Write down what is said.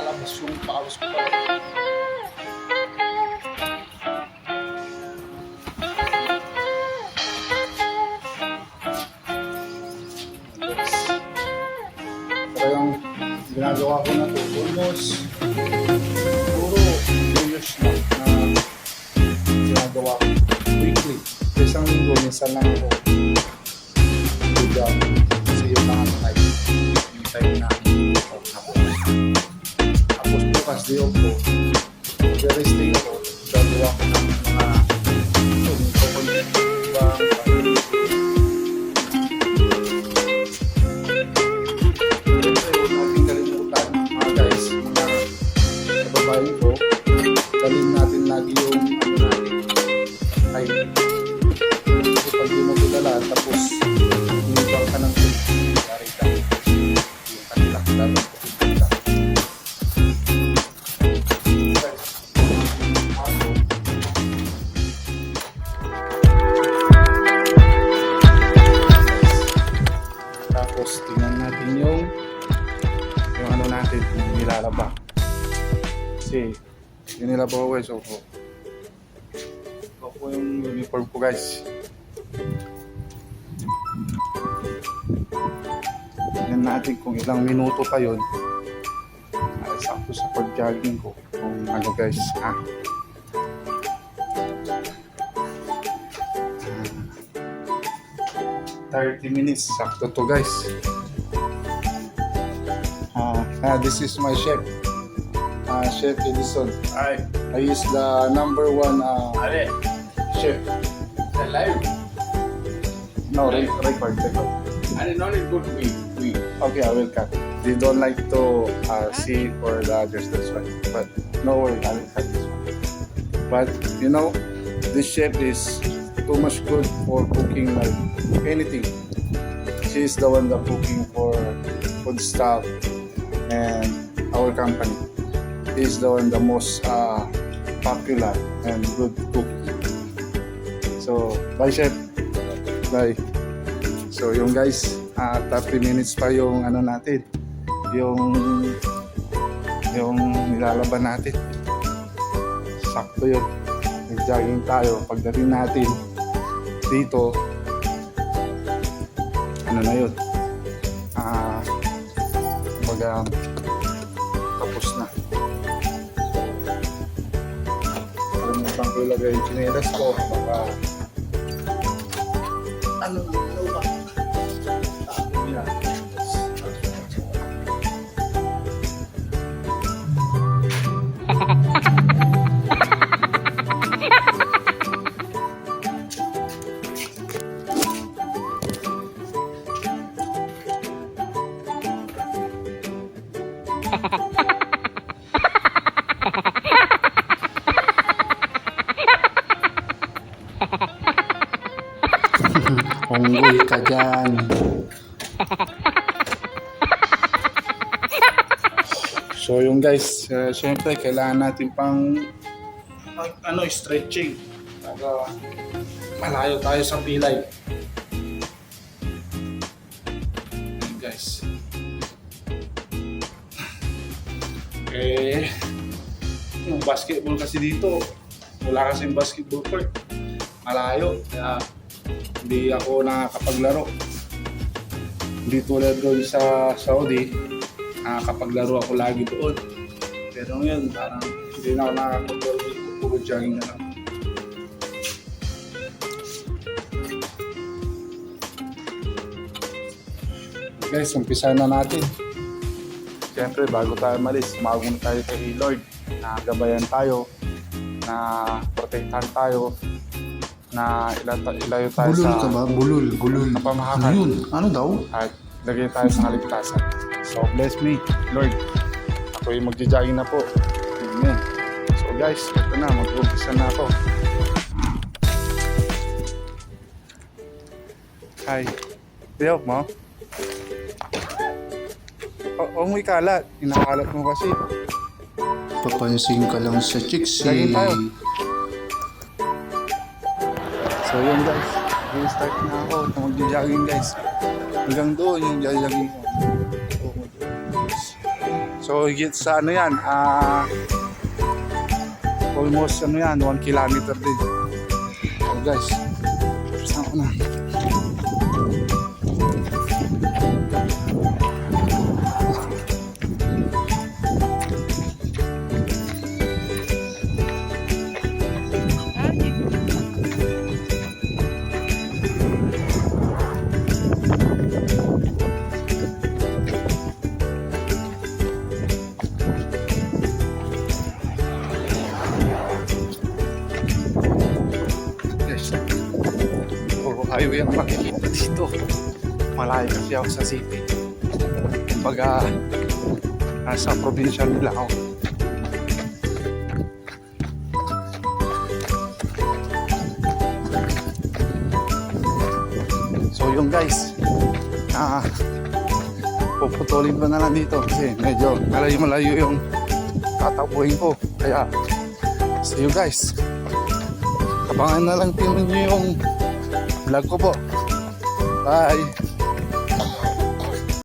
lalabas yung pawis ko pala. Pero yung ginagawa ko na to, almost siguro 2 years na ginagawa ko weekly. So, isang linggo, minsan lang ako kasi yung mga time yung time na tapos bukas day off ko, mag-rest day ako, gagawa ko ng mga kababayan ko, dalhin natin lagi yung ano natin ay kasi pag di mo kilala tapos umibang ka ng narita yung kanila dapat pupunta tapos tingnan natin yung ano natin yung nilalaba. Kasi yun nila po guys, ito po yung uniform ko guys. Tignan natin kung ilang minuto pa yun. Sakto sa pag-jogging ko kung ano guys, 30 minutes, sakto to guys. This is my chef. Chef Edison. Alright. I use the number 1 chef. Live. No, record. I did not good week. Okay, I will cut. They don't like to see for the others, that's why. But no worry, I will cut this one. But you know, this chef is too much good for cooking like anything. She's the one that cooking for food stuff and our company. He's the one the most popular and good cook. So, bye chef. Bye. So, yung guys, 30 minutes pa yung ano natin. Yung nilalaban natin. Sakto yun. Nag-jogging tayo. Pagdating natin dito, ano na yun? Kumbaga, tapos na. Kalimutan ko ilagay yung chinelas ko. Baka ano ba? Yan. Unggoy ka dyan. So yung guys, syempre kailangan natin pang stretching para malayo tayo sa pilay. Ayan, guys. Yung basketball kasi dito, wala kasing basketball court. Malayo, kaya hindi ako nakakapaglaro. Hindi tulad doon sa Saudi, nakakapaglaro ako lagi doon. Pero ngayon, parang hindi na ako nakakapaglaro dito. Puro jogging na lang. Guys, umpisa na natin. Siyempre, bago tayo malis, muna tayo kay Lord na gabayan tayo, na protektahan tayo, na ilayo tayo Bulol sa ka ba? Bulol. na pamahakan. Ano yun? Ano daw? At lagay tayo sa kaligtasan. So bless me, Lord. Ako yung magja-jogging na po. Amen. So guys, ito na, mag-umpisa na ako. Hi. Help mo? May kalat. Inakalat mo kasi. Papansin ka lang sa chicks Jogging tayo. So yun guys, start na ako na mag-jogging guys. Hanggang doon yung jogging ko. So So higit sa ano yan, almost ano yan, 1 kilometer din. So guys, saan ko na? Yes. Puro highway ang makikita dito. Malayo kasi ako sa city. Kumbaga, nasa probinsya nila ako. So yung guys, puputulin ko na lang dito kasi medyo malayo-malayo yung tatakbuhin ko. Kaya, see you guys. Abangan na lang din niyo yung vlog ko po. Bye!